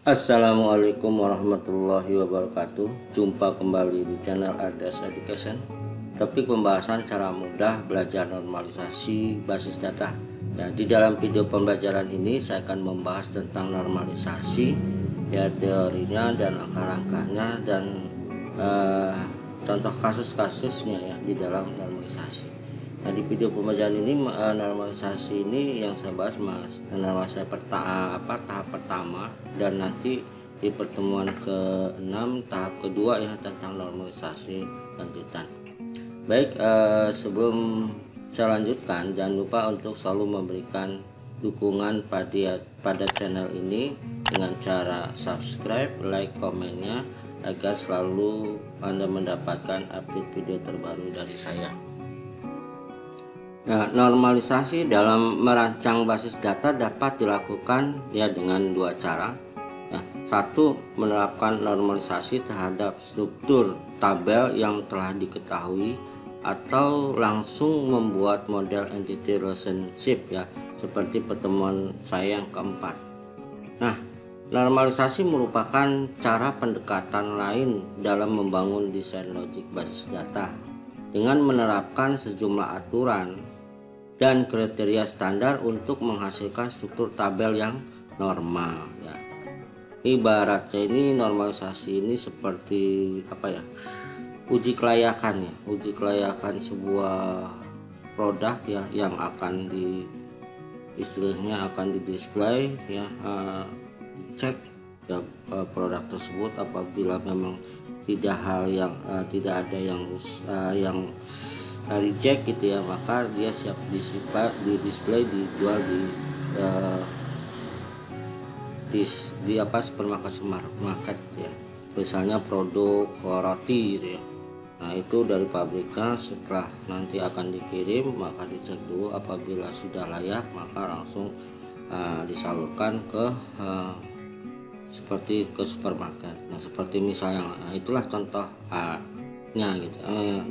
Assalamualaikum warahmatullahi wabarakatuh. Jumpa kembali di channel Ardas Education. Topik pembahasan cara mudah belajar normalisasi basis data. Ya, di dalam video pembelajaran ini saya akan membahas tentang normalisasi, ya, teorinya dan angka-angkanya dan contoh kasus-kasusnya ya di dalam normalisasi. Nah, di video pembelajaran ini normalisasi ini yang saya bahas normalisasi tahap pertama, dan nanti di pertemuan ke-6 tahap kedua ya tentang normalisasi lanjutan. Baik, sebelum saya lanjutkan, jangan lupa untuk selalu memberikan dukungan pada channel ini dengan cara subscribe, like, komennya agar selalu Anda mendapatkan update video terbaru dari saya. Nah, normalisasi dalam merancang basis data dapat dilakukan ya dengan dua cara. Ya, satu, menerapkan normalisasi terhadap struktur tabel yang telah diketahui, atau langsung membuat model entity relationship ya, seperti pertemuan saya yang keempat. Nah, normalisasi merupakan cara pendekatan lain dalam membangun desain logik basis data dengan menerapkan sejumlah aturan dan kriteria standar untuk menghasilkan struktur tabel yang normal ya. Ibaratnya ini normalisasi ini seperti apa ya? Uji kelayakan ya, uji kelayakan sebuah produk ya yang akan istilahnya akan display ya, dicek ya produk tersebut. Apabila memang tidak ada yang reject gitu ya, maka dia siap di display, dijual di supermarket gitu ya. Misalnya produk roti gitu ya. Nah, itu dari pabriknya setelah nanti akan dikirim, maka dicek dulu, apabila sudah layak maka langsung disalurkan ke seperti ke supermarket. Nah, seperti misalnya itulah contoh gitu,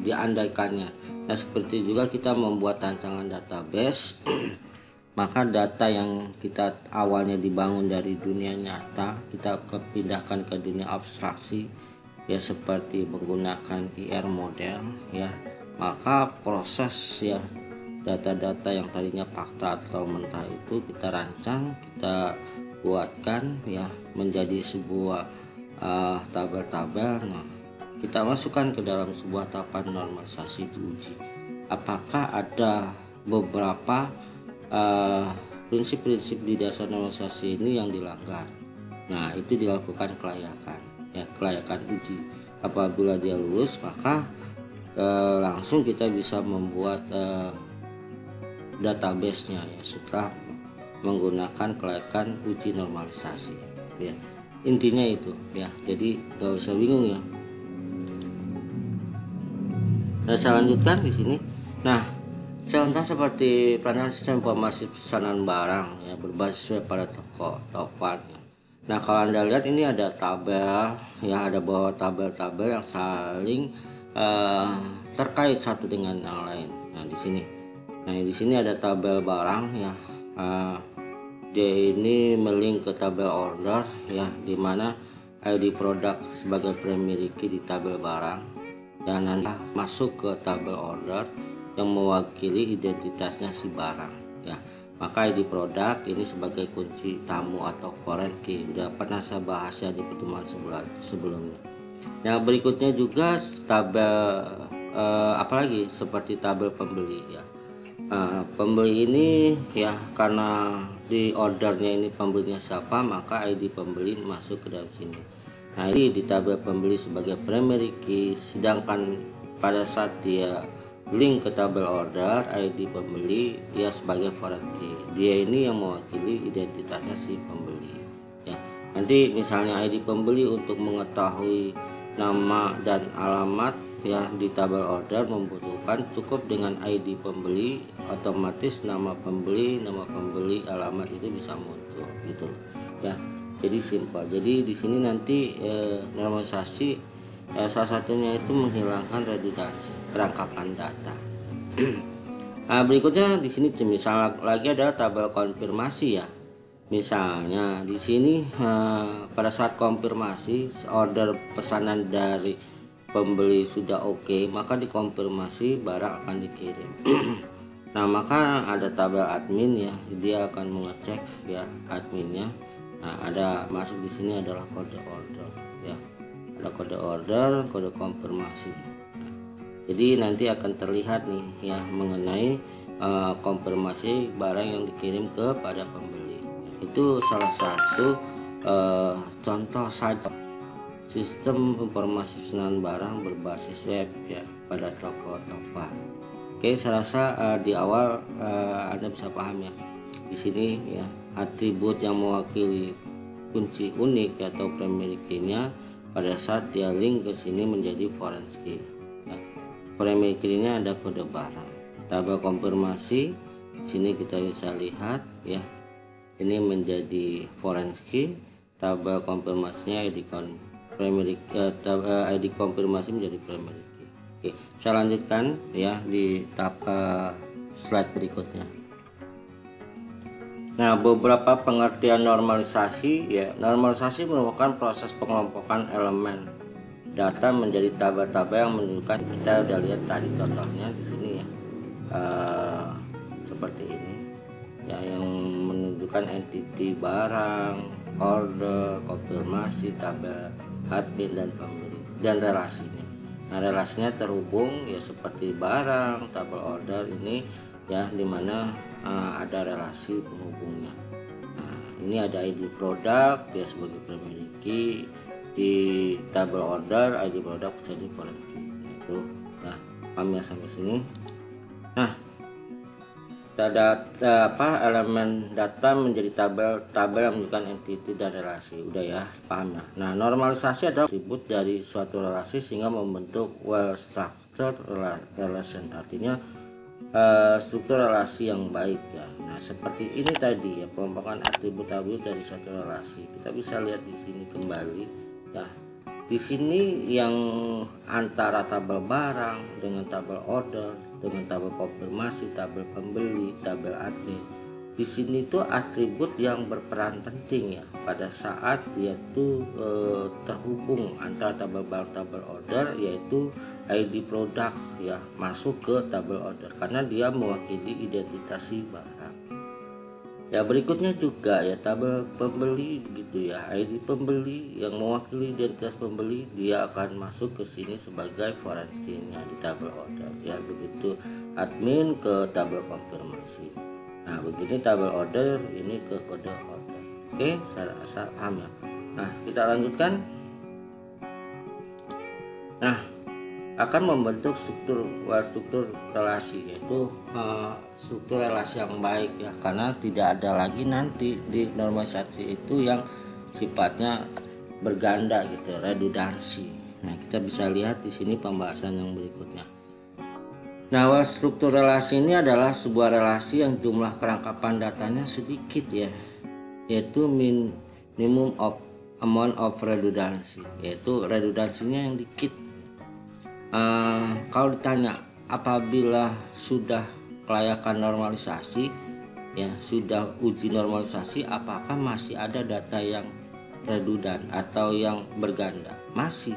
diandaikannya. Nah, seperti juga kita membuat rancangan database maka data yang kita awalnya dibangun dari dunia nyata kita pindahkan ke dunia abstraksi ya, seperti menggunakan IR model ya. Maka proses ya data-data yang tadinya fakta atau mentah itu kita rancang, kita buatkan ya menjadi sebuah tabel-tabel. Nah, kita masukkan ke dalam sebuah tahapan normalisasi diuji apakah ada beberapa prinsip-prinsip di dasar normalisasi ini yang dilanggar. Nah, itu dilakukan kelayakan ya, kelayakan uji. Apabila dia lulus maka langsung kita bisa membuat database-nya ya setelah menggunakan kelayakan uji normalisasi gitu ya. Intinya itu ya, jadi gak usah bingung ya. Nah, saya lanjutkan di sini. Nah, contoh seperti perancangan sistem informasi pesanan barang ya berbasis pada toko topan. Nah, kalau Anda lihat ini ada tabel ya, ada bawah tabel-tabel yang saling terkait satu dengan yang lain. Nah, di sini. Nah, di sini ada tabel barang ya. Dia ini melink ke tabel order ya, di mana ID produk sebagai primary key di tabel barang, dan Anda masuk ke tabel order yang mewakili identitasnya si barang ya. Maka ID produk ini sebagai kunci tamu atau foreign key. Udah pernah saya bahas ya di pertemuan sebelumnya. Yang berikutnya juga tabel apalagi seperti tabel pembeli ya. Pembeli ini ya, karena di ordernya ini pembelinya siapa, maka ID pembeli masuk ke dalam sini. Nah, ini di tabel pembeli sebagai primary key, sedangkan pada saat dia link ke tabel order, ID pembeli ya sebagai foreign key. Dia ini yang mewakili identitasnya si pembeli ya. Nanti misalnya ID pembeli untuk mengetahui nama dan alamat ya di tabel order membutuhkan cukup dengan ID pembeli, otomatis nama pembeli, alamat itu bisa muncul gitu ya. Jadi simpel. Jadi di sini nanti normalisasi salah satunya itu menghilangkan redundansi perangkapan data. Nah, berikutnya di sini misal lagi adalah tabel konfirmasi ya. Misalnya di sini pada saat konfirmasi order pesanan dari pembeli sudah oke, maka dikonfirmasi barang akan dikirim. Nah, maka ada tabel admin ya, dia akan mengecek ya adminnya. Nah, ada masuk di sini adalah kode order ya. Ada kode order, kode konfirmasi. Nah, jadi nanti akan terlihat nih ya mengenai konfirmasi barang yang dikirim kepada pembeli. Itu salah satu contoh saja sistem informasi pesanan barang berbasis web ya pada toko Tokopedia. Oke, saya rasa di awal Anda bisa paham ya. Di sini ya atribut yang mewakili kunci unik atau primary key-nya pada saat dia link ke sini menjadi foreign key. Ya. Primary key-nya ada kode barang. Tabel konfirmasi sini kita bisa lihat ya. Ini menjadi foreign key. Tabel konfirmasinya ID konfirmasi menjadi primary key. Oke, saya lanjutkan ya di tahap slide berikutnya. Nah, beberapa pengertian normalisasi ya. Normalisasi merupakan proses pengelompokan elemen data menjadi tabel-tabel yang menunjukkan, kita udah lihat tadi contohnya di sini ya. Seperti ini ya, yang menunjukkan entity barang, order, konfirmasi, tabel admin dan pembeli dan relasinya. Nah, relasinya terhubung ya seperti barang, tabel order ini ya, dimana ada relasi penghubungnya. Nah, ini ada ID produk ya sebagai primary key, di tabel order ID produk jadi foreign key. Itu nah, paham ya sampai sini. Nah, elemen data menjadi tabel yang menunjukkan entity dan relasi. Udah ya, paham ya. Nah, normalisasi adalah atribut dari suatu relasi sehingga membentuk well structured relation. Artinya struktur relasi yang baik ya. Nah, seperti ini tadi ya, pengelompokan atribut-atribut dari suatu relasi. Kita bisa lihat di sini kembali ya. Di sini yang antara tabel barang dengan tabel order, dengan tabel konfirmasi, tabel pembeli, tabel admin. Di sini tuh atribut yang berperan penting ya pada saat dia tuh terhubung antara tabel barang, tabel order, yaitu ID produk ya masuk ke tabel order karena dia mewakili identitas si barang. Ya, berikutnya juga ya tabel pembeli gitu ya, ID pembeli yang mewakili identitas pembeli, dia akan masuk ke sini sebagai foreign key-nya di tabel order ya. Begitu admin ke tabel konfirmasi. Nah, begini tabel order ini ke kode order. Oke, saya rasa paham ya. Nah, kita lanjutkan. Nah, akan membentuk struktur relasi, yaitu struktur relasi yang baik ya, karena tidak ada lagi nanti di normalisasi itu yang sifatnya berganda gitu, redundansi. Nah, kita bisa lihat di sini pembahasan yang berikutnya. Nah, struktur relasi ini adalah sebuah relasi yang jumlah kerangkapan datanya sedikit ya, yaitu minimum of amount of redundancy, yaitu redundansinya yang dikit. Kalau ditanya apabila sudah kelayakan normalisasi ya, sudah uji normalisasi, apakah masih ada data yang redundan atau yang berganda? Masih.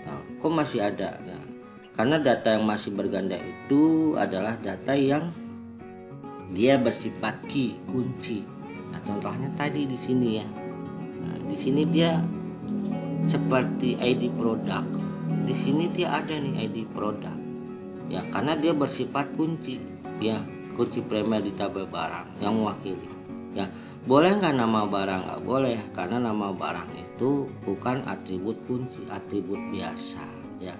Nah, kok masih ada? Nah, karena data yang masih berganda itu adalah data yang dia bersifat key, kunci. Nah, contohnya tadi di sini ya. Nah, di sini dia seperti ID produk. Di sini dia ada nih ID produk ya, karena dia bersifat kunci ya, kunci primer di tabel barang yang mewakili ya. Boleh nggak nama barang? Nggak boleh, karena nama barang itu bukan atribut kunci, atribut biasa ya,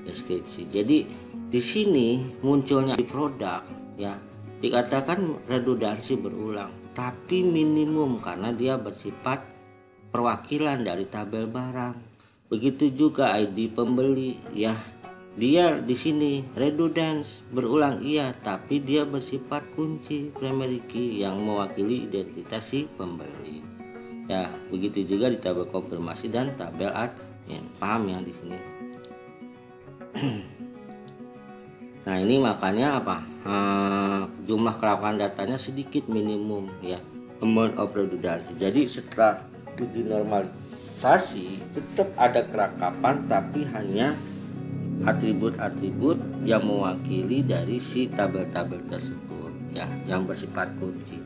deskripsi. Jadi di sini munculnya di produk ya, dikatakan redundansi berulang tapi minimum karena dia bersifat perwakilan dari tabel barang. Begitu juga ID pembeli ya, dia di sini redundans berulang iya, tapi dia bersifat kunci primary key yang mewakili identitas si pembeli ya. Begitu juga di tabel konfirmasi dan tabel admin. Paham ya di sini? Nah, ini makanya apa, jumlah kerangkapan datanya sedikit, minimum ya. amount of redundancy. Jadi setelah uji normalisasi tetap ada kerangkapan, tapi hanya atribut-atribut yang mewakili dari si tabel-tabel tersebut ya, yang bersifat kunci.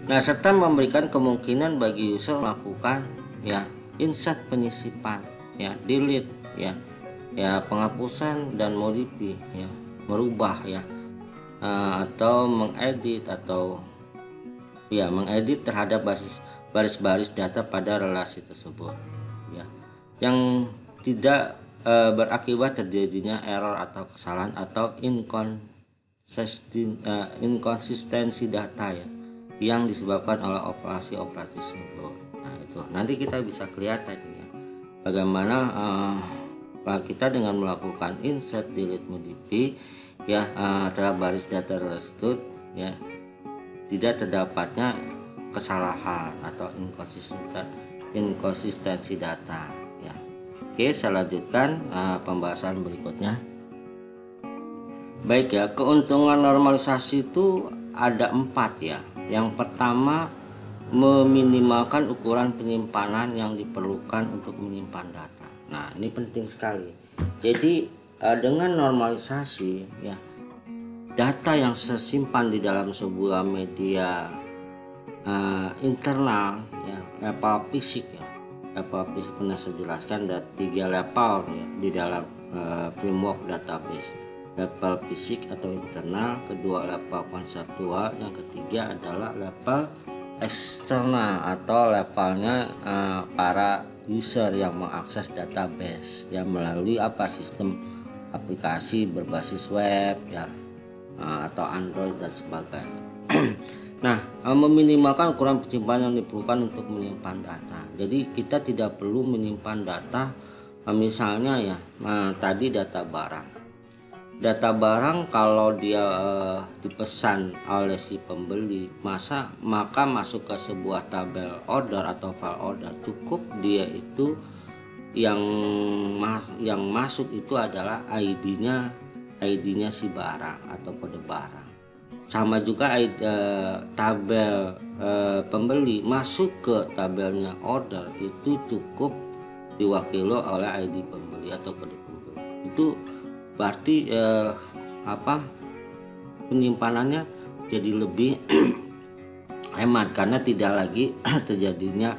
Nah, serta memberikan kemungkinan bagi user melakukan ya insert, penyisipan, ya delete, ya penghapusan dan modify, ya merubah, ya atau mengedit, atau ya mengedit terhadap baris-baris data pada relasi tersebut, ya yang tidak berakibat terjadinya error atau kesalahan atau inkonsistensi data ya yang disebabkan oleh operasi tersebut. Nah, itu nanti kita bisa kelihatan ya bagaimana kita dengan melakukan insert, delete, modify ya terhadap baris data tersebut ya tidak terdapatnya kesalahan atau inkonsistensi data ya. Oke, saya lanjutkan pembahasan berikutnya. Baik ya, keuntungan normalisasi itu ada 4 ya. Yang pertama, meminimalkan ukuran penyimpanan yang diperlukan untuk menyimpan data. Nah, ini penting sekali. Jadi dengan normalisasi ya, data yang tersimpan di dalam sebuah media internal ya, level fisik ya. Level fisik pernah saya jelaskan ada 3 level ya di dalam framework database. Level fisik atau internal, kedua level konseptual, yang ketiga adalah level eksternal atau levelnya para user yang mengakses database ya melalui sistem aplikasi berbasis web ya atau Android dan sebagainya. Nah, meminimalkan ukuran penyimpanan yang diperlukan untuk menyimpan data. Jadi kita tidak perlu menyimpan data misalnya ya tadi data barang. Data barang kalau dia dipesan oleh si pembeli maka masuk ke sebuah tabel order atau file order, cukup dia itu yang masuk itu adalah ID-nya si barang atau kode barang. Sama juga tabel pembeli masuk ke tabelnya order itu cukup diwakili oleh ID pembeli atau kode pembeli. Itu berarti penyimpanannya jadi lebih hemat karena tidak lagi terjadinya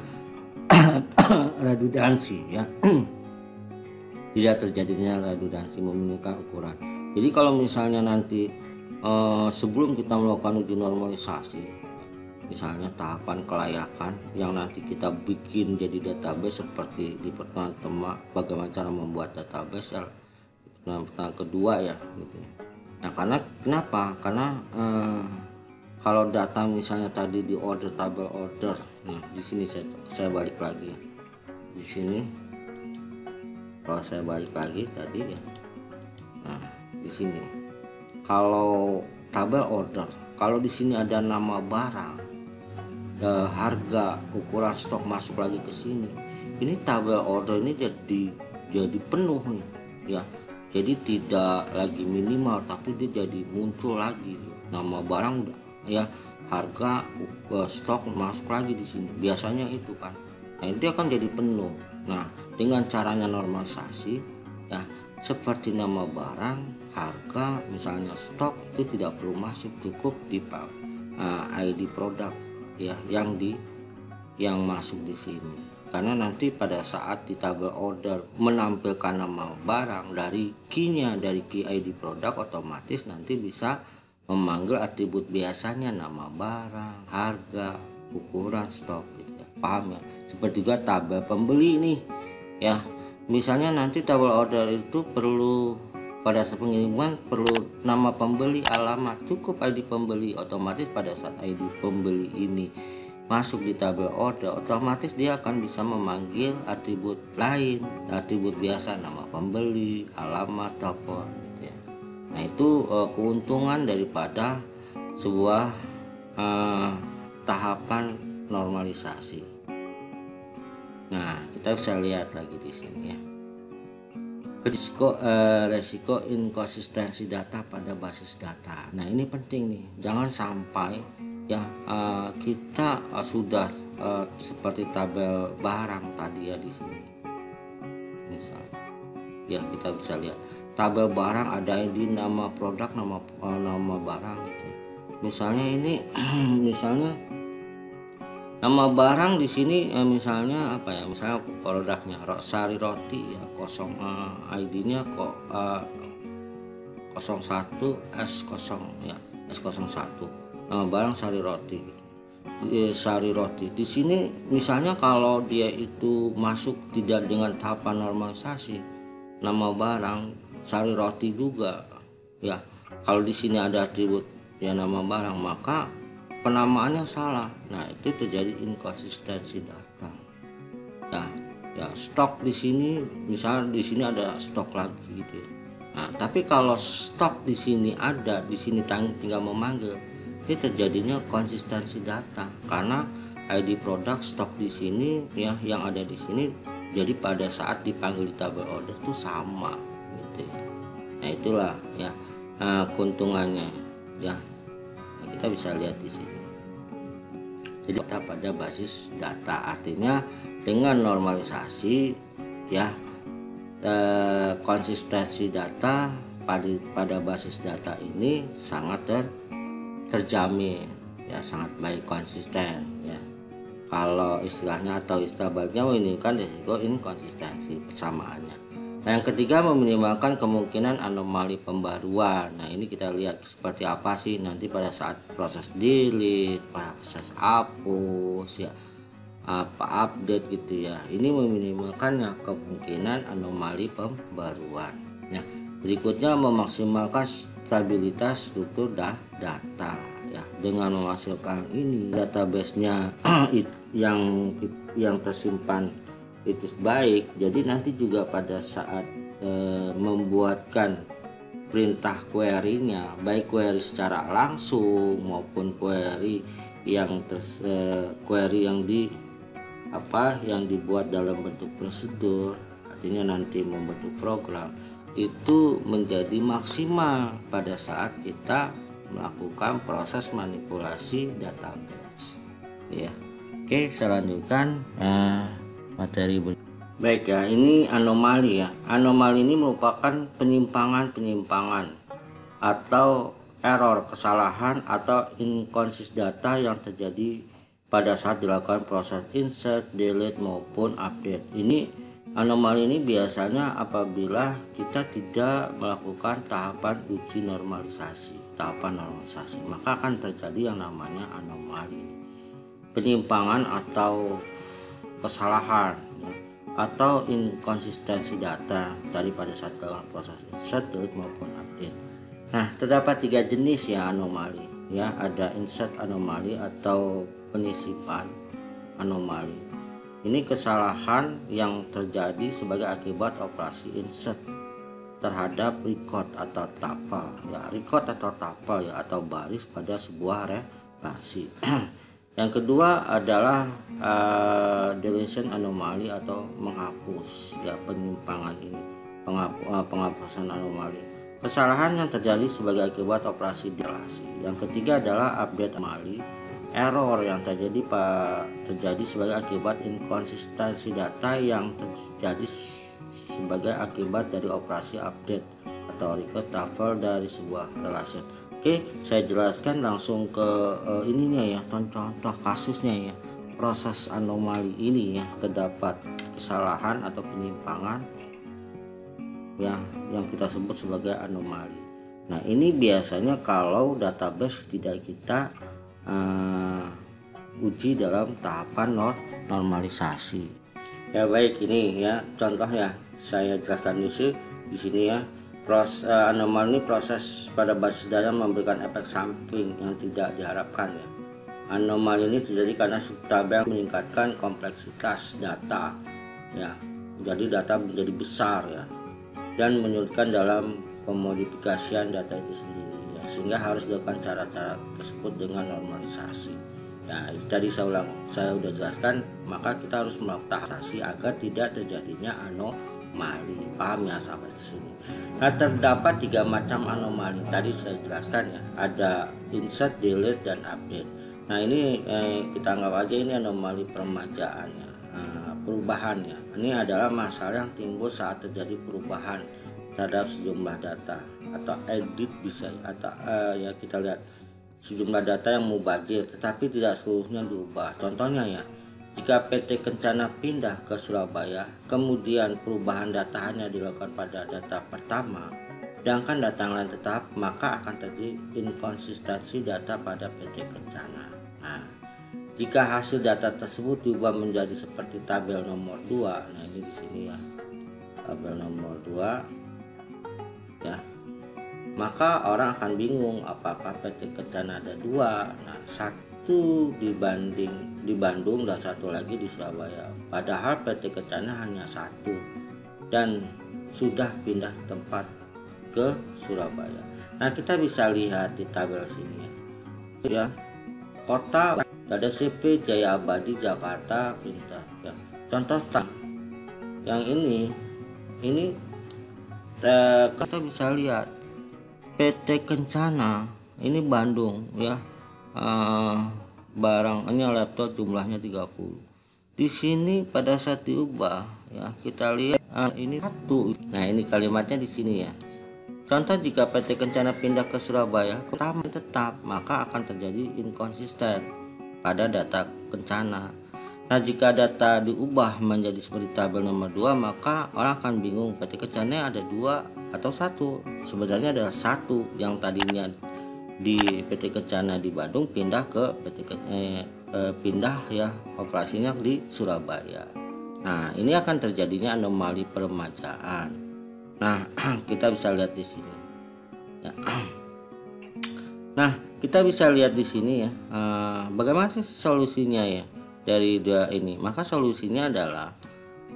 redundansi ya. Tidak terjadinya redundansi, meminimalkan ukuran. Jadi kalau misalnya nanti sebelum kita melakukan uji normalisasi, misalnya tahapan kelayakan yang nanti kita bikin jadi database seperti di pertama bagaimana cara membuat database ya, pertanyaan kedua ya gitu. Nah, kenapa? Karena kalau data misalnya tadi di order tabel order, nah di sini saya balik lagi ya. Di sini kalau saya balik lagi tadi ya. Nah, di sini kalau tabel order, kalau di sini ada nama barang, harga, ukuran stok masuk lagi ke sini. Ini tabel order ini jadi penuh nih ya. Jadi tidak lagi minimal tapi dia jadi muncul lagi nama barang udah ya, harga, stok masuk lagi di sini. Biasanya itu kan. Nah, dia akan jadi penuh. Nah, dengan caranya normalisasi ya seperti nama barang, harga, misalnya stok itu tidak perlu masuk, cukup di ID produk ya yang masuk di sini. Karena nanti pada saat di tabel order menampilkan nama barang dari key-nya, dari key ID produk, otomatis nanti bisa memanggil atribut biasanya nama barang, harga, ukuran, stok gitu ya. Paham ya? Seperti juga tabel pembeli nih ya. Misalnya nanti tabel order itu perlu pada saat pengiriman perlu nama pembeli, alamat, cukup ID pembeli. Otomatis pada saat ID pembeli ini masuk di tabel order, otomatis dia akan bisa memanggil atribut lain, atribut biasa, nama pembeli, alamat, telepon gitu ya. Nah, itu keuntungan daripada sebuah tahapan normalisasi. Nah, kita bisa lihat lagi di sini ya. Resiko inkonsistensi data pada basis data. Nah, ini penting nih, jangan sampai ya kita sudah seperti tabel barang tadi ya di sini. Misalnya ya kita bisa lihat tabel barang ada di nama produk, nama barang gitu. Misalnya ini misalnya nama barang di sini misalnya apa ya, misalnya produknya Sari Roti ya, ID-nya kok 01 S0 ya, S01. Nama barang Sari Roti. Sari Roti. Di sini misalnya kalau dia itu masuk tidak dengan tahapan normalisasi, nama barang Sari Roti juga ya. Kalau di sini ada atribut ya nama barang, maka penamaannya salah. Nah, itu terjadi inkonsistensi data. Ya stok di sini, misalnya di sini ada stok lagi gitu ya. Nah, tapi kalau stok di sini ada, di sini tinggal memanggil, ini terjadinya konsistensi data karena ID produk stok di sini ya yang ada di sini, jadi pada saat dipanggil di tabel order itu sama gitu ya. Nah, itulah ya keuntungannya ya. Nah, kita bisa lihat di sini. Jadi kita pada basis data, artinya dengan normalisasi ya konsistensi data pada basis data ini sangat terjamin ya, sangat baik, konsisten ya. Kalau istilahnya atau istilah baiknya meningkatkan risiko inkonsistensi persamaannya. Nah, yang ketiga meminimalkan kemungkinan anomali pembaruan. Nah, ini kita lihat seperti apa sih nanti pada saat proses delete, proses hapus ya, update gitu ya. Ini meminimalkan kemungkinan anomali pembaruan. Nah, berikutnya memaksimalkan stabilitas struktur data ya, dengan menghasilkan ini database-nya yang tersimpan itu baik. Jadi nanti juga pada saat membuatkan perintah query-nya, baik query secara langsung maupun query yang yang dibuat dalam bentuk prosedur, artinya nanti membentuk program, itu menjadi maksimal pada saat kita melakukan proses manipulasi database ya. Oke, saya lanjutkan materi berikut. Baik ya, ini anomali ya. Anomali ini merupakan penyimpangan atau error, kesalahan atau inkonsis data yang terjadi pada saat dilakukan proses insert, delete maupun update. Ini anomali ini biasanya apabila kita tidak melakukan tahapan uji normalisasi, maka akan terjadi yang namanya anomali, penyimpangan atau kesalahan ya, atau inkonsistensi data daripada saat dalam proses insert, delete maupun update. Nah, terdapat 3 jenis ya anomali ya, ada insert anomali atau penyisipan anomali. Ini kesalahan yang terjadi sebagai akibat operasi insert terhadap record atau tuple ya, record atau tuple ya, atau baris pada sebuah relasi. Yang kedua adalah deletion anomali atau menghapus ya, penyimpangan ini, penghapusan anomali, kesalahan yang terjadi sebagai akibat operasi relasi. Yang ketiga adalah update anomali, error yang terjadi sebagai akibat inkonsistensi data yang terjadi sebagai akibat dari operasi update atau record tuple dari sebuah relasi. Oke, saya jelaskan langsung ke ininya ya, contoh kasusnya ya. Proses anomali ini ya, terdapat kesalahan atau penyimpangan ya, yang kita sebut sebagai anomali. Nah, ini biasanya kalau database tidak kita uji dalam tahapan normalisasi. Ya baik, ini ya contoh ya, saya jelaskan di sini ya. Anomali ini proses pada basis data memberikan efek samping yang tidak diharapkan ya. Anomali ini terjadi karena tabel meningkatkan kompleksitas data ya, jadi data menjadi besar ya, dan menyulitkan dalam pemodifikasian data itu sendiri ya, sehingga harus dilakukan cara-cara tersebut dengan normalisasi ya. Tadi saya udah jelaskan, maka kita harus melakukan normalisasi agar tidak terjadinya anomali. Paham ya sampai sini? Nah, terdapat 3 macam anomali tadi saya jelaskan ya, ada insert, delete dan update. Nah ini kita anggap aja ini anomali peremajaannya, perubahannya. Ini adalah masalah yang timbul saat terjadi perubahan terhadap sejumlah data atau edit bisa atau ya kita lihat sejumlah data yang mubazir tetapi tidak seluruhnya diubah. Contohnya ya, jika PT Kencana pindah ke Surabaya, kemudian perubahan data hanya dilakukan pada data pertama, sedangkan data yang lain tetap, maka akan terjadi inkonsistensi data pada PT Kencana. Nah, jika hasil data tersebut diubah menjadi seperti tabel nomor 2, nah ini di sini ya, tabel nomor 2 ya, maka orang akan bingung apakah PT Kencana ada 2. Nah, satu di Bandung dan satu lagi di Surabaya. Padahal PT Kencana hanya 1 dan sudah pindah tempat ke Surabaya. Nah, kita bisa lihat di tabel sini ya. Kota ada CP Jaya Abadi Jakarta Pintar ya. Contoh yang ini kita bisa lihat PT Kencana ini Bandung ya, barang ini laptop jumlahnya 30. Di sini pada saat diubah ya, kita lihat ini 1. Nah, ini kalimatnya di sini ya. Contoh, jika PT Kencana pindah ke Surabaya, pertama tetap, maka akan terjadi inkonsisten pada data Kencana. Nah, jika data diubah menjadi seperti tabel nomor 2, maka orang akan bingung PT Kencana ada 2 atau 1. Sebenarnya ada 1 yang tadinya di PT Kencana di Bandung pindah ke pindah ya operasinya di Surabaya. Nah, ini akan terjadinya anomali peremajaan. Nah, kita bisa lihat di sini. Ya. Nah, kita bisa lihat di sini ya. Bagaimana sih solusinya ya dari 2 ini? Maka solusinya adalah,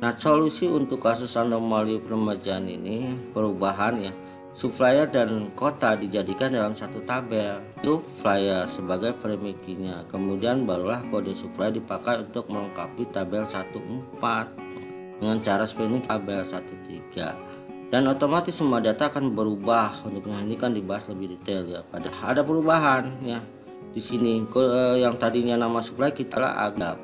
nah, solusi untuk kasus anomali peremajaan ini perubahan ya. Supplier dan kota dijadikan dalam satu tabel. Itu flyer sebagai premikinya. Kemudian barulah kode supplier dipakai untuk melengkapi tabel 14 dengan cara seperti tabel 13. Dan otomatis semua data akan berubah. Untuknya ini kan dibahas lebih detail ya. Padahal ada perubahan ya di sini. Yang tadinya nama supply kita lah agap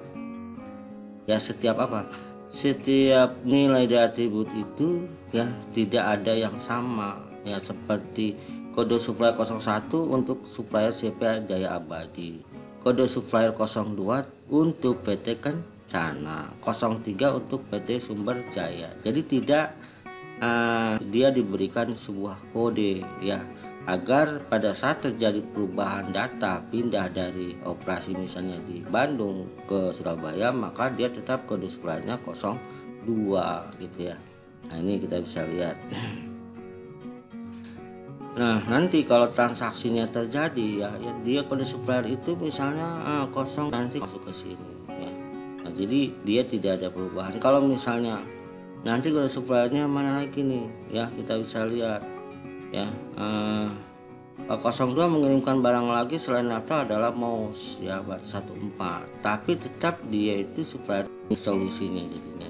ya, setiap nilai dari atribut itu ya tidak ada yang sama ya, seperti kode supplier 01 untuk supplier CP Jaya Abadi, kode supplier 02 untuk PT Kencana, 03 untuk PT Sumber Jaya. Jadi tidak dia diberikan sebuah kode ya, agar pada saat terjadi perubahan data pindah dari operasi misalnya di Bandung ke Surabaya, maka dia tetap kode suppliernya 02 gitu ya. Nah, ini kita bisa lihat. Nah, nanti kalau transaksinya terjadi ya dia kode supplier itu misalnya 0 nanti masuk ke sini ya. Nah, jadi dia tidak ada perubahan. Kalau misalnya nanti kode suppliernya mana lagi nih ya, kita bisa lihat ya. 02 mengirimkan barang lagi selain data adalah mouse ya, 14, tapi tetap dia itu supplier solusinya jadinya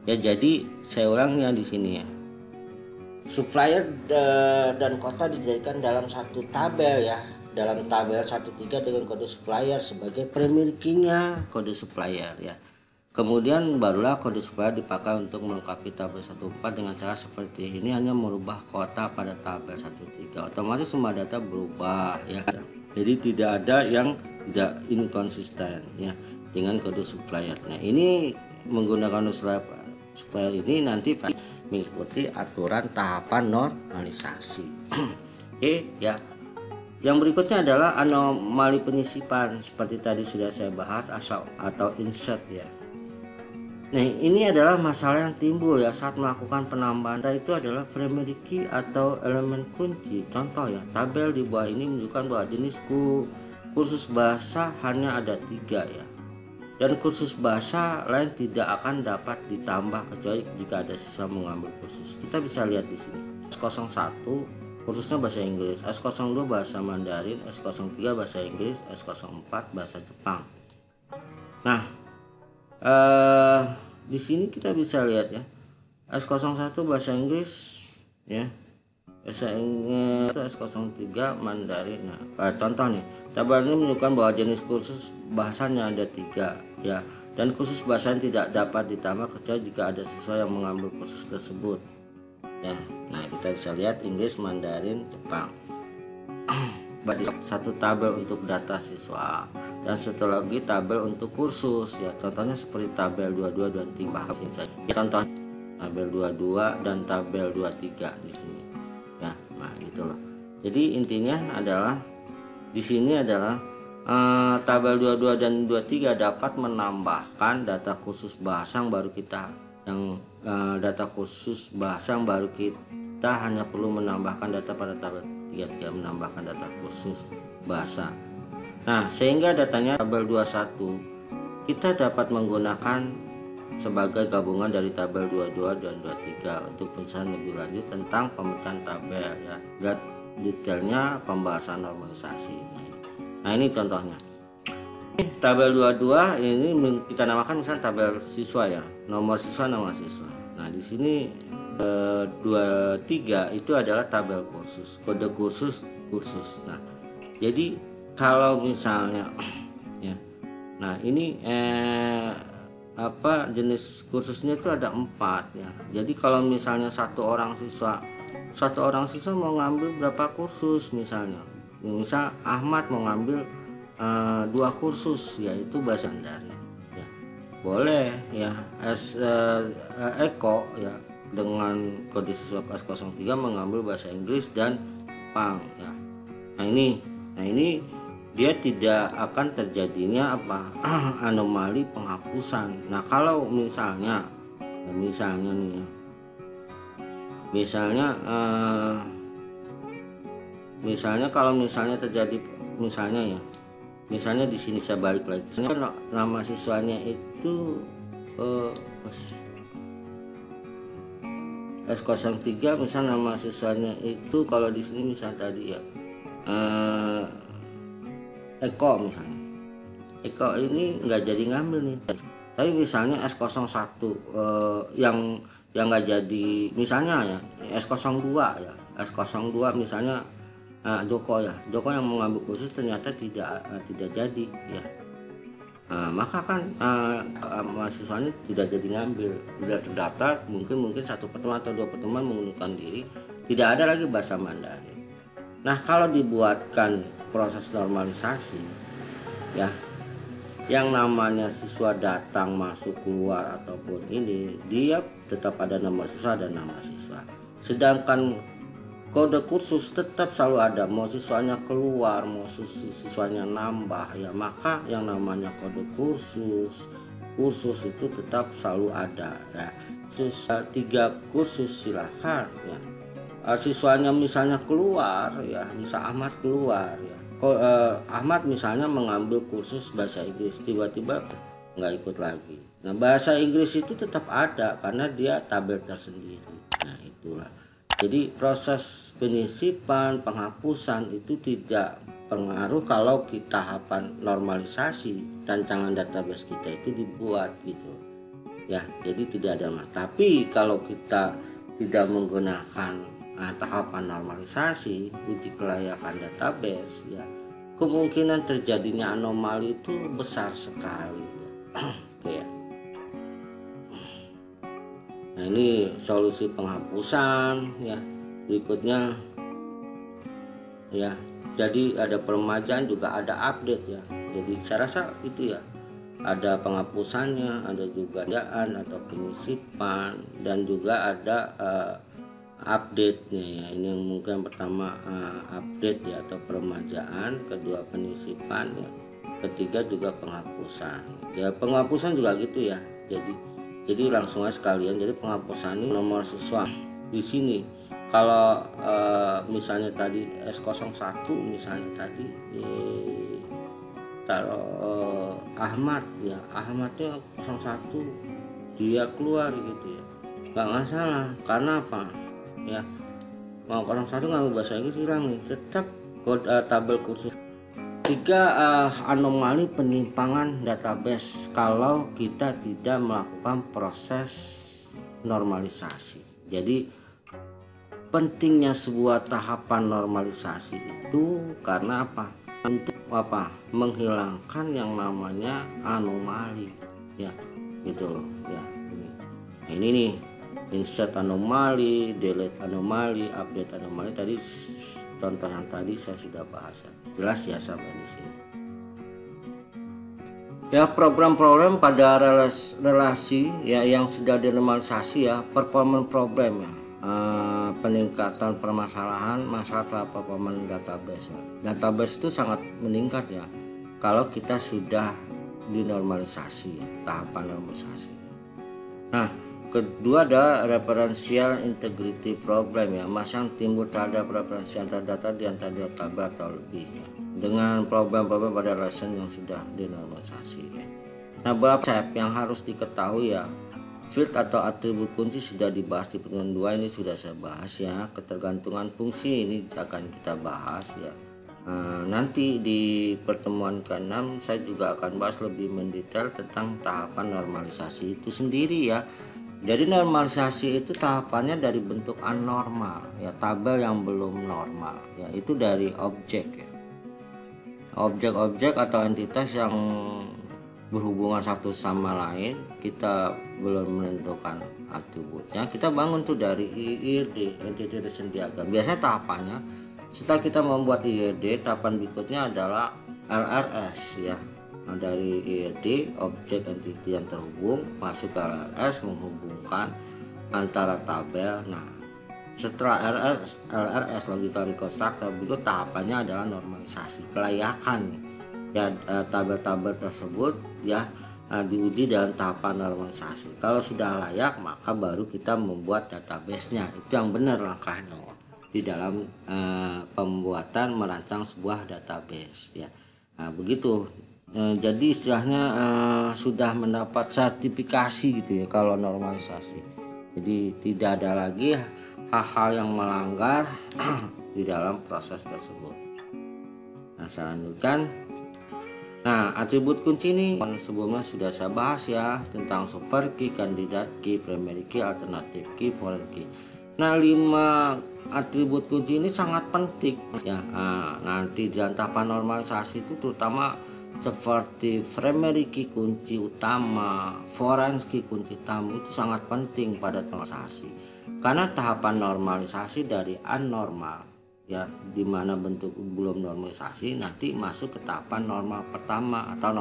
ya. Jadi saya ulangnya di sini ya, supplier dan kota dijadikan dalam satu tabel ya, dalam tabel 13 dengan kode supplier sebagai premikinya kode supplier ya. Kemudian barulah kode supplier dipakai untuk melengkapi tabel 14 dengan cara seperti ini, hanya merubah kota pada tabel 13. Otomatis semua data berubah ya. Jadi tidak ada yang tidak inkonsisten ya dengan kode supplier. Nah, ini menggunakan supplier ini nanti mengikuti aturan tahapan normalisasi. Oke ya. Yang berikutnya adalah anomali penyisipan, seperti tadi sudah saya bahas, atau insert ya. Nah, ini adalah masalah yang timbul ya saat melakukan penambahan data, itu adalah primary key atau elemen kunci. Contoh ya, tabel di bawah ini menunjukkan bahwa jenis kursus bahasa hanya ada 3 ya, dan kursus bahasa lain tidak akan dapat ditambah kecuali jika ada siswa mengambil kursus. Kita bisa lihat di sini. S01 kursusnya bahasa Inggris, S02 bahasa Mandarin, S03 bahasa Inggris, S04 bahasa Jepang. Nah, di sini kita bisa lihat ya, S01 bahasa Inggris ya, bahasa Inggris S03 Mandarin. Nah, contoh nih, tabel ini menunjukkan bahwa jenis kursus bahasanya ada 3 ya, dan kursus bahasanya tidak dapat ditambah kecuali jika ada siswa yang mengambil kursus tersebut ya. Nah, kita bisa lihat Inggris, Mandarin, Jepang. Satu tabel untuk data siswa dan satu lagi tabel untuk kursus ya, contohnya seperti tabel 22 dan 3 bahas ini saja ya, contoh tabel 22 dan tabel 23 di sini ya. Nah gitu loh, jadi intinya adalah di sini adalah tabel 22 dan 23 dapat menambahkan data khusus bahasa yang baru kita data khusus bahasa yang baru kita hanya perlu menambahkan data pada tabel 33 menambahkan data khusus bahasa. Nah, sehingga datanya tabel 21 kita dapat menggunakan sebagai gabungan dari tabel 22 dan 23 untuk penjelasan lebih lanjut tentang pemecahan tabel ya. Lihat detailnya pembahasan normalisasi. Nah, ini contohnya. Tabel 22 ini kita namakan misalnya tabel siswa ya, nomor siswa, nama siswa. Nah, di sini 23 itu adalah tabel kursus, kode kursus. Nah, jadi kalau misalnya ya, nah ini jenis kursusnya itu ada 4 ya. Jadi kalau misalnya satu orang siswa mau ngambil berapa kursus, misal Ahmad mau ngambil 2 kursus yaitu bahasa Mandarin ya, boleh ya. Eko ya dengan kode siswa S03 mengambil bahasa Inggris dan Jepang ya. Nah ini dia tidak akan terjadinya anomali penghapusan. Nah kalau misalnya nih ya, misalnya kalau misalnya terjadi misalnya di sini saya balik lagi, nama siswanya itu S03 misal nama siswanya itu kalau di sini misal tadi ya Eko misalnya. Eko ini nggak jadi ngambil nih. Tapi misalnya S01 yang nggak jadi misalnya ya S02 ya. S02 misalnya Joko yang mengambil kursus ternyata tidak jadi ya. Maka kan mahasiswanya tidak jadi ngambil, tidak terdaftar, mungkin satu pertemuan atau 2 pertemuan mengundurkan diri, tidak ada lagi bahasa Mandarin. Nah kalau dibuatkan proses normalisasi ya, yang namanya siswa datang masuk keluar ataupun ini dia tetap ada nama siswa dan nama siswa, sedangkan kode kursus tetap selalu ada, mau siswanya keluar mau siswanya nambah ya, maka yang namanya kode kursus itu tetap selalu ada ya. Terus 3 kursus silahkan ya, siswanya misalnya keluar ya, misal Ahmad keluar ya, Ahmad misalnya mengambil kursus bahasa Inggris, tiba-tiba nggak ikut lagi. Nah bahasa Inggris itu tetap ada karena dia tabel tersendiri. Nah itulah, jadi proses penyisipan, penghapusan itu tidak pengaruh kalau tahapan normalisasi rancangan database kita itu dibuat gitu ya. Jadi tidak ada masalah. Tapi kalau kita tidak menggunakan tahapan normalisasi, uji kelayakan database ya, kemungkinan terjadinya anomali itu besar sekali ya. Nah ini solusi penghapusan ya. Berikutnya ya, jadi ada peremajaan juga ada update ya. Jadi saya rasa itu ya, ada penghapusannya, ada juga atau penyisipan, dan juga ada update-nya ya. Ini yang mungkin pertama update ya atau peremajaan, kedua penyisipan ya, ketiga juga penghapusan. Ya penghapusan juga gitu ya. Jadi langsung aja sekalian. Jadi penghapusan ini nomor siswa di sini. Kalau misalnya tadi S01 misalnya tadi taruh Ahmad ya, Ahmadnya 01 dia keluar gitu ya, nggak masalah. Karena apa ya, mau 01 ngambil bahasa Inggris hilang nih, tetap tabel kursus. 3 anomali penyimpangan database kalau kita tidak melakukan proses normalisasi. Jadi pentingnya sebuah tahapan normalisasi itu karena apa? Untuk apa? Menghilangkan yang namanya anomali, ya, gitu loh, ya. Nah, ini nih, insert anomali, delete anomali, update anomali. Tadi contoh yang tadi saya sudah bahas, jelas ya sampai di sini. Ya, program-program pada relasi ya yang sudah dinormalisasi ya, performance problem ya, peningkatan permasalahan masalah performance database ya. Database itu sangat meningkat ya kalau kita sudah dinormalisasi ya, tahapan normalisasi. Nah, kedua ada referential integrity problem ya, masalah timbul terhadap referensi antar data di antara database atau lebih ya, dengan problem-problem pada relation yang sudah dinormalisasi ya. Nah, beberapa konsep yang harus diketahui ya, field atau atribut kunci sudah dibahas di pertemuan 2, ini sudah saya bahas ya. Ketergantungan fungsi ini akan kita bahas ya. Nanti di pertemuan ke-6 saya juga akan bahas lebih mendetail tentang tahapan normalisasi itu sendiri ya. Jadi normalisasi itu tahapannya dari bentuk anormal ya, tabel yang belum normal ya, itu dari objek ya. Objek-objek atau entitas yang berhubungan satu sama lain, kita belum menentukan atributnya, kita bangun tuh dari IRD, entity relation diagram. Biasanya tahapannya setelah kita membuat IRD, tahapan berikutnya adalah LRS ya. Nah, dari IRD, objek entity yang terhubung masuk ke LRS, menghubungkan antara tabel. Nah, setelah LRS logika reconstructor, berikut tahapannya adalah normalisasi kelayakan ya, tabel-tabel tersebut ya diuji dalam tahapan normalisasi. Kalau sudah layak, maka baru kita membuat database-nya. Itu yang benar langkahnya di dalam pembuatan merancang sebuah database ya. Nah, begitu. Jadi istilahnya sudah mendapat sertifikasi gitu ya kalau normalisasi. Jadi tidak ada lagi hal-hal yang melanggar di dalam proses tersebut. Nah, saya lanjutkan. Nah, atribut kunci ini sebelumnya sudah saya bahas ya, tentang super key, kandidat key, primary key, alternative key, foreign key. Nah, 5 atribut kunci ini sangat penting ya. Nah, nanti di tahapan normalisasi itu terutama seperti primary key kunci utama, foreign key kunci tamu, itu sangat penting pada normalisasi. Karena tahapan normalisasi dari anormal ya, dimana bentuk belum normalisasi, nanti masuk ke tahapan normal pertama atau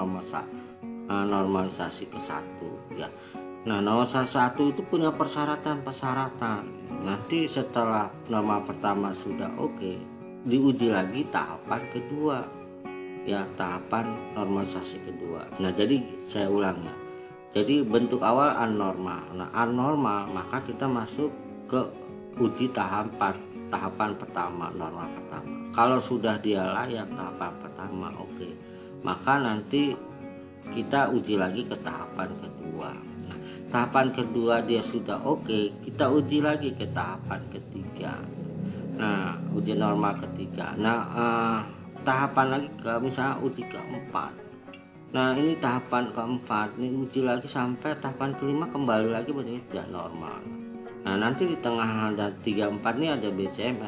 normalisasi ke-1 ya. Nah, normalisasi 1 itu punya persyaratan. Nanti setelah normal pertama sudah oke, diuji lagi tahapan kedua ya, tahapan normalisasi kedua. Nah, jadi saya ulang ya. Jadi bentuk awal anormal. Nah, anormal maka kita masuk ke uji tahapan pertama, normal pertama. Kalau sudah dia layak tahapan pertama, oke, maka nanti kita uji lagi ke tahapan kedua. Nah, tahapan kedua dia sudah oke, kita uji lagi ke tahapan ketiga. Nah, uji normal ketiga. Nah, tahapan lagi ke misalnya uji keempat. Nah, ini tahapan keempat, ini uji lagi sampai tahapan kelima, kembali lagi bentuknya tidak normal. Nah, nanti di tengah ada 3-4 ini ada BCM,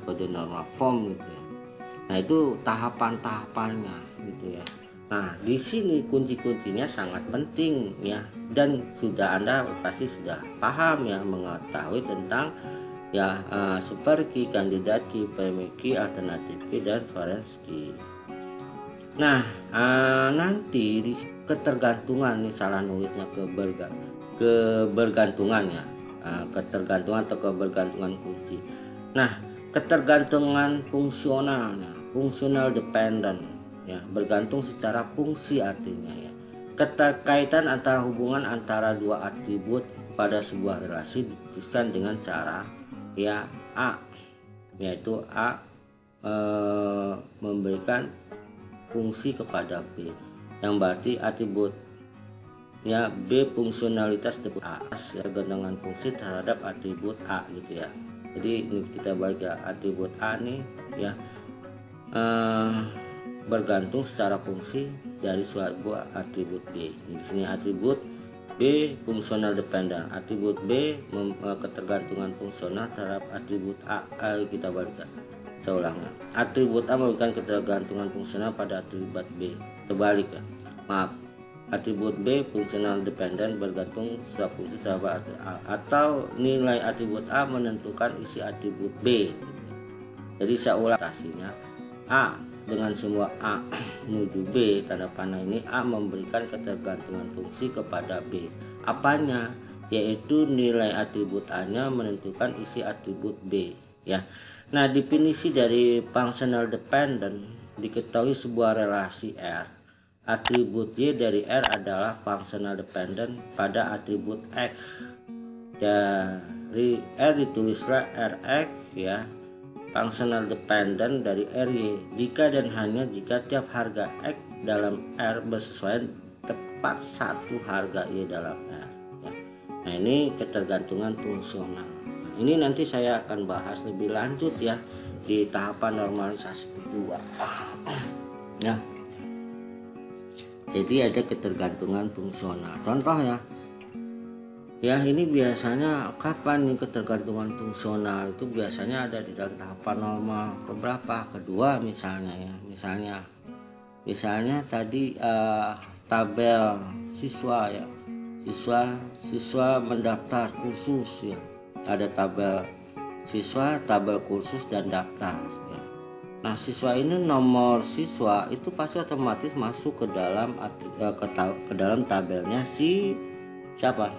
kode normal form gitu ya. Nah, itu tahapan-tahapannya gitu ya. Nah, di sini kunci-kuncinya sangat penting ya, dan sudah Anda pasti sudah paham ya, mengetahui tentang ya super key, kandidat key, primary key, alternative key, dan foreign key. Nah, nanti di ketergantungan nih, salah nulisnya kebergantungan ya, ketergantungan atau kebergantungan kunci. Nah, ketergantungan fungsionalnya, functional dependent ya, bergantung secara fungsi artinya ya. Keterkaitan antara hubungan antara dua atribut pada sebuah relasi dituliskan dengan cara ya A, yaitu A memberikan fungsi kepada B, yang berarti atribut ya B fungsionalitas A ya, gantungan fungsi terhadap atribut A gitu ya. Jadi ini kita baca atribut A nih ya, bergantung secara fungsi dari sebuah atribut B. Di sini atribut B fungsional dependent. Atribut B ketergantungan fungsional terhadap atribut A. Kita balikkan. Saya ulangi. Atribut A memberikan ketergantungan fungsional pada atribut B. Terbalik ya. Maaf. Atribut B fungsional dependent bergantung fungsi terhadap A, atau nilai atribut A menentukan isi atribut B. Jadi saya ulang adaptasinya. A dengan semua A menuju B, tanda panah ini A memberikan ketergantungan fungsi kepada B. Apanya? Yaitu nilai atribut A-nya menentukan isi atribut B ya. Nah, definisi dari functional dependent diketahui sebuah relasi R. Atribut Y dari R adalah functional dependent pada atribut X. Dari R ditulislah Rx ya. Functional dependent dari RY jika dan hanya jika tiap harga X dalam R bersesuaian tepat satu harga Y dalam R ya. Nah, ini ketergantungan fungsional. Nah, ini nanti saya akan bahas lebih lanjut ya di tahapan normalisasi kedua ya. Jadi ada ketergantungan fungsional. Contoh ya, ini biasanya kapan nih ketergantungan fungsional itu biasanya ada di dalam tahapan normal keberapa? Kedua misalnya ya. Misalnya tadi tabel siswa ya. Siswa mendaftar kursus ya. Ada tabel siswa, tabel kursus dan daftar ya. Nah, siswa ini nomor siswa itu pasti otomatis masuk ke dalam tabelnya si siapa?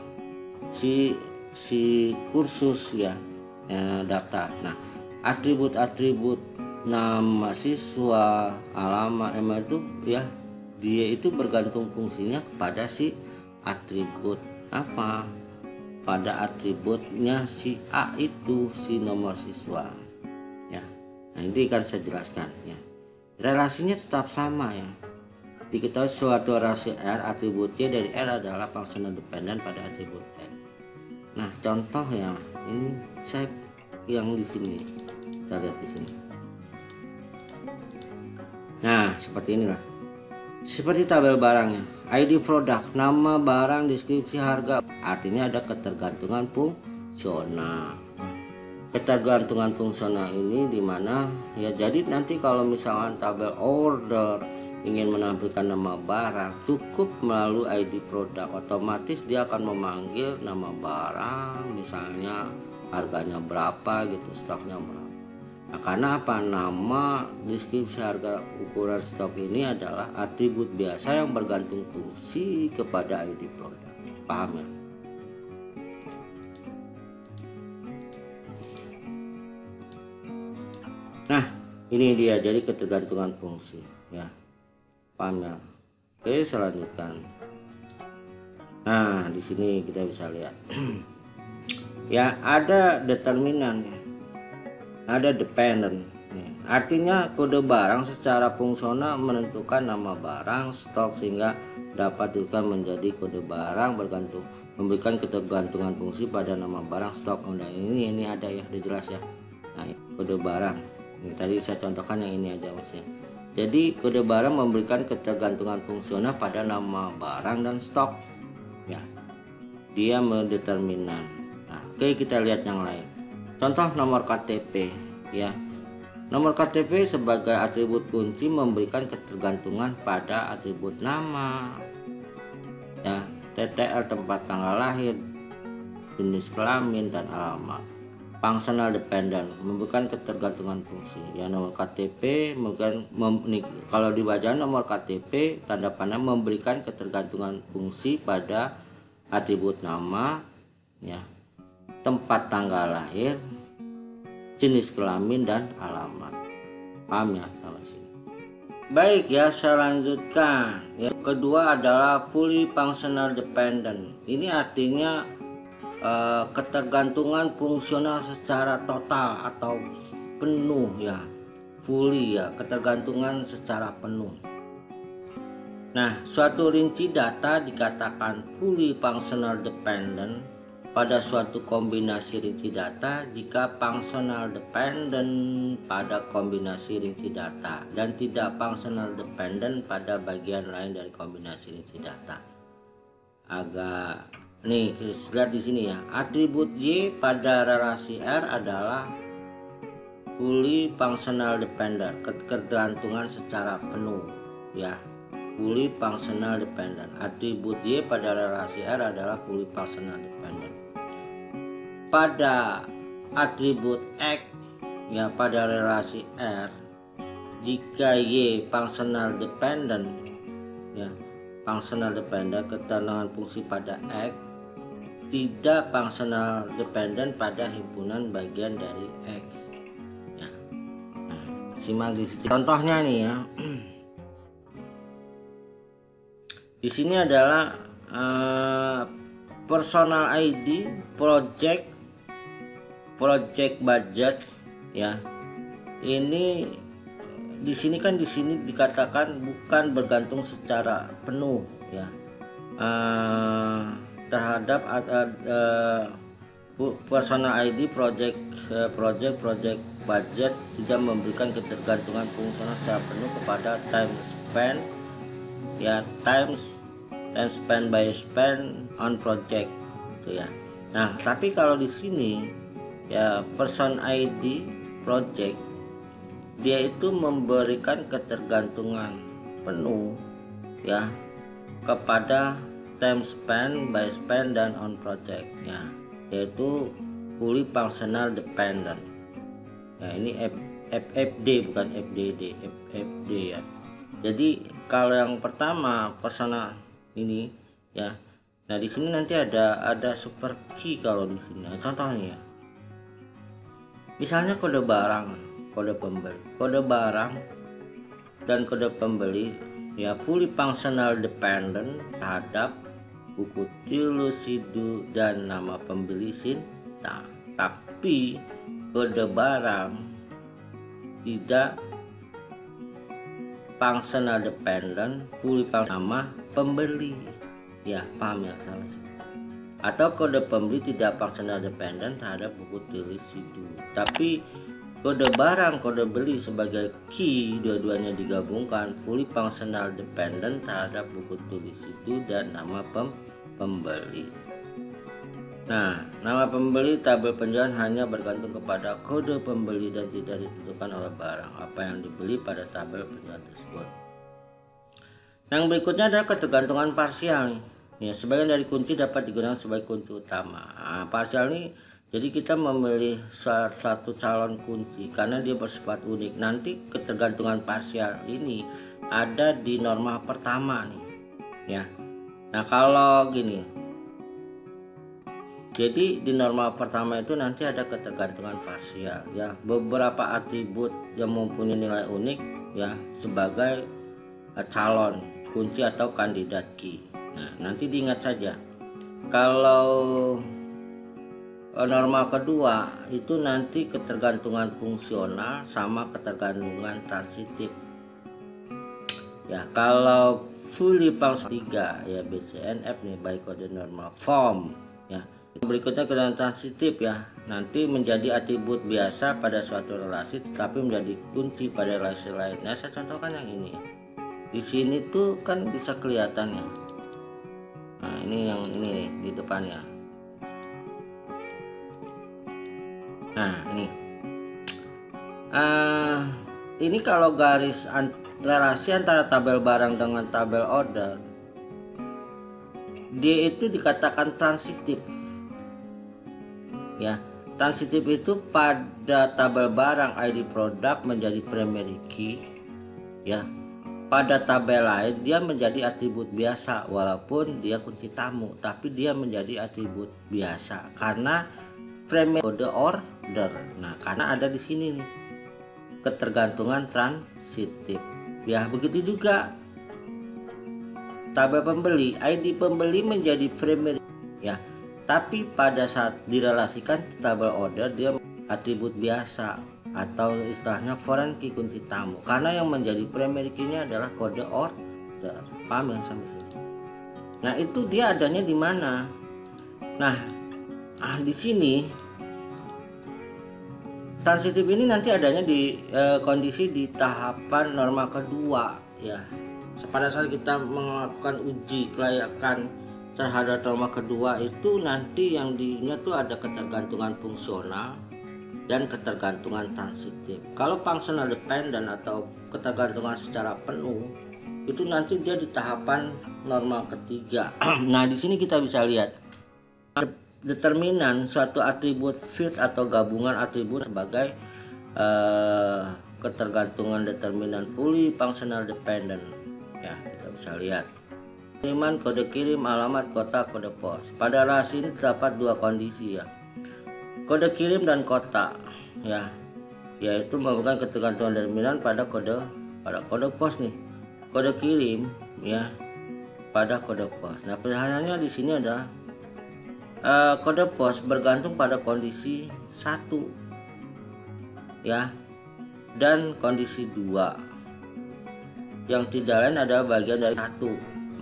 Si kursus ya, daftar. Nah, atribut-atribut nama siswa, alamat, itu ya, dia itu bergantung fungsinya kepada si atribut apa? Pada atributnya si A itu, si nomor siswa ya. Nah, ini kan saya jelaskan ya. Relasinya tetap sama ya. Diketahui suatu relasi R, atribut Y dari R adalah functional dependent pada atribut X. Nah, contoh ya, ini saya yang di sini. Kita lihat di sini. Nah, seperti inilah. Seperti tabel barangnya. ID produk, nama barang, deskripsi harga. Artinya ada ketergantungan fungsional. Ketergantungan fungsional ini dimana ya, jadi nanti kalau misalkan tabel order ingin menampilkan nama barang cukup melalui ID produk, otomatis dia akan memanggil nama barang, misalnya harganya berapa gitu, stoknya berapa. Nah, karena apa? Nama, deskripsi harga, ukuran stok ini adalah atribut biasa yang bergantung fungsi kepada ID produk. Paham ya? Nah, ini dia jadi ketergantungan fungsi ya. Paham ya? Oke, saya lanjutkan. Nah, di sini kita bisa lihat ya, ada determinan ya. Ada dependent ya. Artinya kode barang secara fungsional menentukan nama barang, stok, sehingga dapat ditentukan menjadi kode barang bergantung, memberikan ketergantungan fungsi pada nama barang, stok. Nah, ini ada ya, udah jelas ya. Nah, kode barang ini tadi saya contohkan yang ini aja maksudnya. Jadi kode barang memberikan ketergantungan fungsional pada nama barang dan stok ya. Dia mendeterminan. Nah, oke, kita lihat yang lain. Contoh nomor KTP ya. Nomor KTP sebagai atribut kunci memberikan ketergantungan pada atribut nama ya, TTL tempat tanggal lahir, jenis kelamin dan alamat. Functional dependent memberikan ketergantungan fungsi ya. Nomor KTP kalau dibaca nomor KTP tanda panah memberikan ketergantungan fungsi pada atribut nama ya, tempat tanggal lahir, jenis kelamin dan alamat. Paham ya sampai sini? Baik ya, saya lanjutkan ya. Kedua adalah fully functional dependent. Ini artinya ketergantungan fungsional secara total atau penuh ya, fully ya, ketergantungan secara penuh. Nah, suatu rinci data dikatakan fully functional dependent pada suatu kombinasi rinci data jika functional dependent pada kombinasi rinci data dan tidak functional dependent pada bagian lain dari kombinasi rinci data. agak nih, lihat di sini ya. Atribut Y pada relasi R adalah fully functional dependent, ketergantungan secara penuh ya. Fully functional dependent. Atribut Y pada relasi R adalah fully functional dependent. Pada atribut X ya, pada relasi R, jika Y functional dependent ya, functional dependent ketergantungan fungsi pada X, tidak functional dependent pada himpunan bagian dari X ya. Nah, simak di sini contohnya nih ya. Di sini adalah personal ID, project budget ya. Ini di sini dikatakan bukan bergantung secara penuh ya terhadap personal ID, project budget tidak memberikan ketergantungan fungsional secara penuh kepada time spend ya, time spend by spend on project gitu ya. Nah, tapi kalau di sini ya, person ID project dia itu memberikan ketergantungan penuh ya kepada time spend by spend dan on project ya, yaitu fully functional dependent ya. Ini FFD bukan FDD, FFD ya. Jadi kalau yang pertama personal ini ya, nah di sini nanti ada super key. Kalau di sini contohnya misalnya kode barang, kode pembeli, kode barang dan kode pembeli ya, fully functional dependent terhadap buku tilu sidu dan nama pembeli Sinta. Tapi kode barang tidak functional dependent, fully functional nama pembeli ya, paham ya salah sih. Atau kode pembeli tidak functional dependent terhadap buku tulis sidu, tapi kode barang, kode beli sebagai key dua-duanya digabungkan fully functional dependent terhadap buku tulis itu dan nama pembeli. Nah, nama pembeli tabel penjualan hanya bergantung kepada kode pembeli dan tidak ditentukan oleh barang apa yang dibeli pada tabel penjualan tersebut. Yang berikutnya adalah ketergantungan parsial nih. Ya, sebagian dari kunci dapat digunakan sebagai kunci utama. Nah, parsial nih, jadi kita memilih satu calon kunci karena dia bersifat unik. Nanti ketergantungan parsial ini ada di norma pertama nih ya. Nah, kalau gini, jadi di norma pertama itu nanti ada ketergantungan parsial ya, beberapa atribut yang mempunyai nilai unik ya sebagai calon kunci atau kandidat key. Nah, nanti diingat saja kalau norma kedua itu nanti ketergantungan fungsional sama ketergantungan transitif ya. Kalau fully functional 3 ya, BCNF nih by kode normal form ya. Berikutnya ketergantungan transitif ya, nanti menjadi atribut biasa pada suatu relasi tetapi menjadi kunci pada relasi lain. Nah, saya contohkan yang ini. Di sini tuh kan bisa kelihatan ya. Nah, ini yang ini nih, di depannya. Nah, ini kalau garis relasi antara tabel barang dengan tabel order, dia itu dikatakan transitif ya. Transitif itu pada tabel barang ID produk menjadi primary key ya. Pada tabel lain dia menjadi atribut biasa walaupun dia kunci tamu, tapi dia menjadi atribut biasa karena primary kode order. Nah, karena ada di sini nih ketergantungan transitif ya. Begitu juga tabel pembeli, ID pembeli menjadi primary ya, tapi pada saat direlasikan tabel order dia atribut biasa atau istilahnya foreign key kunci tamu karena yang menjadi primary key-nya adalah kode order. Paham yang sampai sini? Nah, itu dia adanya di mana? Nah, di sini transitif ini nanti adanya di kondisi di tahapan norma kedua ya. Pada saat kita melakukan uji kelayakan terhadap norma kedua itu nanti yang diingat tuh ada ketergantungan fungsional dan ketergantungan transitif. Kalau functional dependent atau ketergantungan secara penuh itu nanti dia di tahapan norma ketiga. Nah, di sini kita bisa lihat determinan suatu atribut fit atau gabungan atribut sebagai ketergantungan determinan fully functional dependent. Ya, kita bisa lihat. Kiriman, kode kirim, alamat, kota, kode pos. Pada relasi ini terdapat dua kondisi ya. Kode kirim dan kota ya, yaitu merupakan ketergantungan determinan pada kode pos nih. Kode kirim ya pada kode pos. Nah, pertanyaannya di sini ada kode pos bergantung pada kondisi 1 ya dan kondisi 2 yang tidak lain adalah bagian dari 1.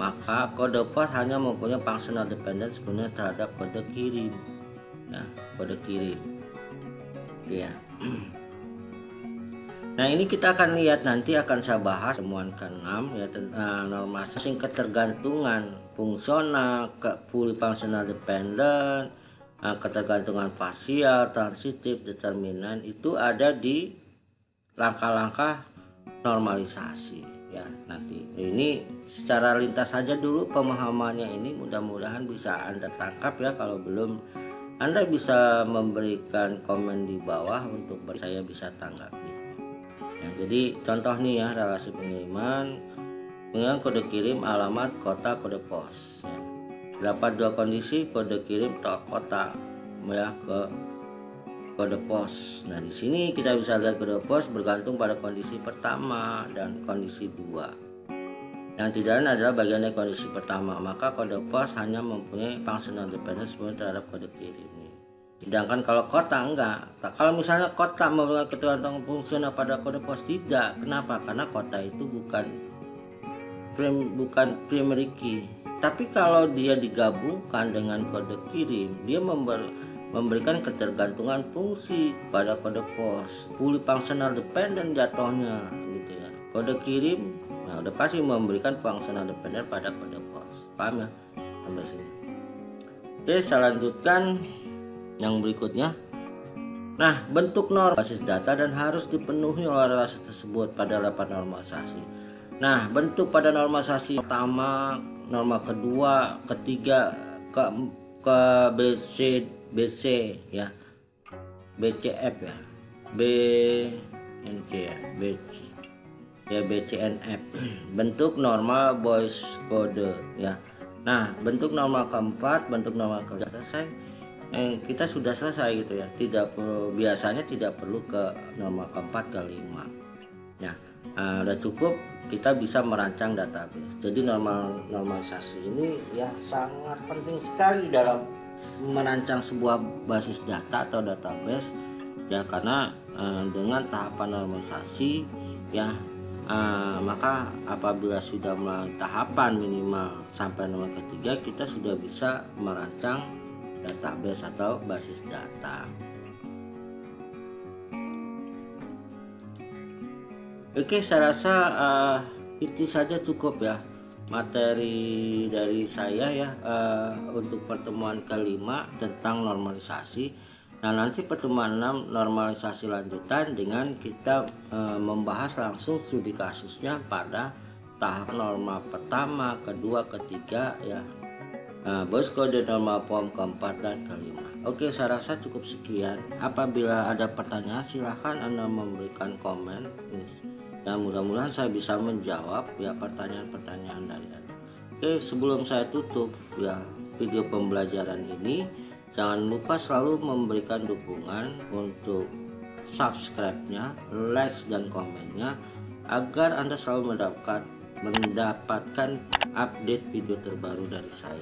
Maka kode pos hanya mempunyai functional dependence sebenarnya terhadap kode kirim ya, kode kirim ya. Nah, ini kita akan lihat, nanti akan saya bahas temuan ke-6 ya, normalisasi ketergantungan fungsional, fully functional dependent, ketergantungan fasial, transitif, determinan itu ada di langkah-langkah normalisasi ya. Nanti ini secara lintas saja dulu pemahamannya, ini mudah-mudahan bisa Anda tangkap ya. Kalau belum, Anda bisa memberikan komen di bawah untuk saya bisa tanggapi. Ya, jadi contoh nih ya, relasi pengiriman dengan kode kirim, alamat, kota, kode pos ya. Dapat dua kondisi, kode kirim atau kota ya ke kode pos. Nah, di sini kita bisa lihat kode pos bergantung pada kondisi pertama dan kondisi 2. Yang tidak lain adalah bagian dari kondisi pertama, maka kode pos hanya mempunyai functional dependence terhadap kode kirim. Sedangkan kalau kota enggak. Kalau misalnya kota merupakan ketergantungan fungsional pada kode pos, tidak. Kenapa? Karena kota itu bukan primary key. Tapi kalau dia digabungkan dengan kode kirim, dia memberikan ketergantungan fungsi kepada kode pos. Fully functional dependent jatuhnya gitu ya. Kode kirim nah udah pasti memberikan functional dependent pada kode pos. Paham ya? Sampai sini. Oke, saya lanjutkan yang berikutnya. Nah, bentuk norma basis data dan harus dipenuhi oleh relasi tersebut pada rapat normalisasi. Nah, bentuk pada normalisasi pertama, norma kedua, ketiga, ke BC ya, BCF ya, BNC ya, BCNF. Bentuk norma Boyce Code ya. Nah, bentuk norma keempat, bentuk norma kelima selesai. Kita sudah selesai gitu ya. Biasanya tidak perlu ke norma keempat, kelima. Ya, udah cukup. Kita bisa merancang database. Jadi normalisasi ini ya sangat penting sekali dalam merancang sebuah basis data atau database ya, karena dengan tahapan normalisasi ya, maka apabila sudah melalui tahapan minimal sampai nomor ketiga, kita sudah bisa merancang database atau basis data. Oke, saya rasa itu saja cukup ya materi dari saya ya untuk pertemuan kelima tentang normalisasi. Nah, nanti pertemuan 6 normalisasi lanjutan dengan kita membahas langsung studi kasusnya pada tahap norma pertama, kedua, ketiga ya. Boyce Code norma form keempat dan kelima. Oke, saya rasa cukup sekian. Apabila ada pertanyaan silahkan Anda memberikan komen dan mudah-mudahan saya bisa menjawab ya pertanyaan-pertanyaan dari Anda. Oke, sebelum saya tutup ya video pembelajaran ini, jangan lupa selalu memberikan dukungan untuk subscribe-nya, likes dan komennya agar Anda selalu mendapatkan update video terbaru dari saya.